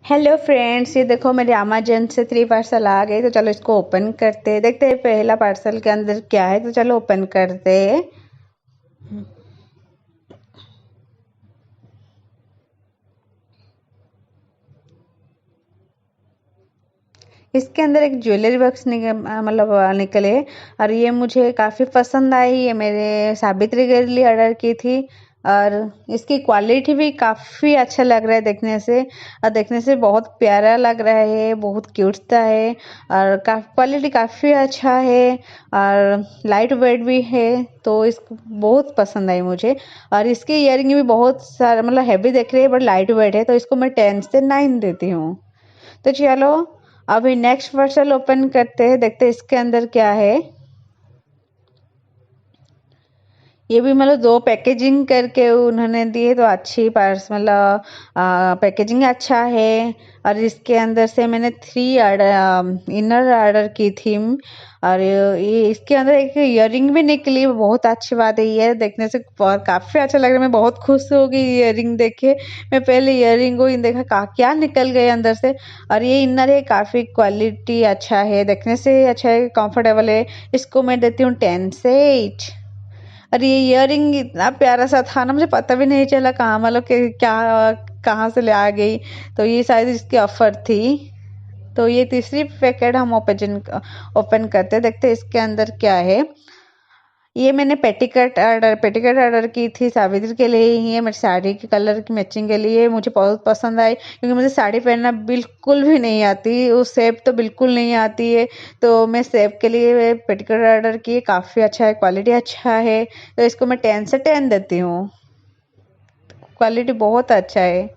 Hello friends, ये देखो मेरे अमेजन से 3 पार्सल आ गए। तो चलो इसको ओपन करते हैं, देखते हैं पहला पार्सल के अंदर क्या है। तो चलो ओपन करते हैं। इसके अंदर एक ज्वेलरी बॉक्स निकले। और ये मुझे काफ़ी पसंद आई। ये मेरे सावित्री के लिए ऑर्डर की थी। और इसकी क्वालिटी भी काफ़ी अच्छा लग रहा है देखने से। और देखने से बहुत प्यारा लग रहा है, बहुत क्यूट सा है। और क्वालिटी काफ़ी अच्छा है। और लाइट वेट भी है। तो इसको बहुत पसंद आई मुझे। और इसके इयरिंग भी बहुत सारा हैवी दिख रही है, बट लाइट वेट है। तो इसको मैं 10 से 9 देती हूँ। तो चलो अभी नेक्स्ट पार्सल ओपन करते हैं, देखते हैं इसके अंदर क्या है। ये भी दो पैकेजिंग करके उन्होंने दिए, तो अच्छी पार्स पैकेजिंग अच्छा है। और इसके अंदर से मैंने 3 इनर ऑर्डर की थी। और ये इसके अंदर एक इयरिंग भी निकली, बहुत अच्छी बात है। ये देखने से काफ़ी अच्छा लग रहा है। मैं बहुत खुश हो गई इयरिंग देख के। मैं पहले इयरिंग को ही देखा क्या निकल गए अंदर से। और ये इनर है, काफ़ी क्वालिटी अच्छा है, देखने से अच्छा है, कंफर्टेबल है। इसको मैं देती हूँ 10 से 8। अरे ये इयरिंग इतना प्यारा सा था ना, मुझे पता भी नहीं चला कहाँ कि क्या कहाँ से ले आ गई। तो ये शायद इसकी ऑफर थी। तो ये तीसरी पैकेट हम ओपन करते, देखते इसके अंदर क्या है। ये मैंने पेटीकोट ऑर्डर की थी सावित्री के लिए ही है, मेरी साड़ी के कलर की मैचिंग के लिए। मुझे बहुत पसंद आई, क्योंकि मुझे साड़ी पहनना बिल्कुल भी नहीं आती, वो शेप तो बिल्कुल नहीं आती है। तो मैं शेप के लिए पेटीकोट ऑर्डर की, काफ़ी अच्छा है, क्वालिटी अच्छा है। तो इसको मैं 10 से 10 देती हूँ। क्वालिटी बहुत अच्छा है।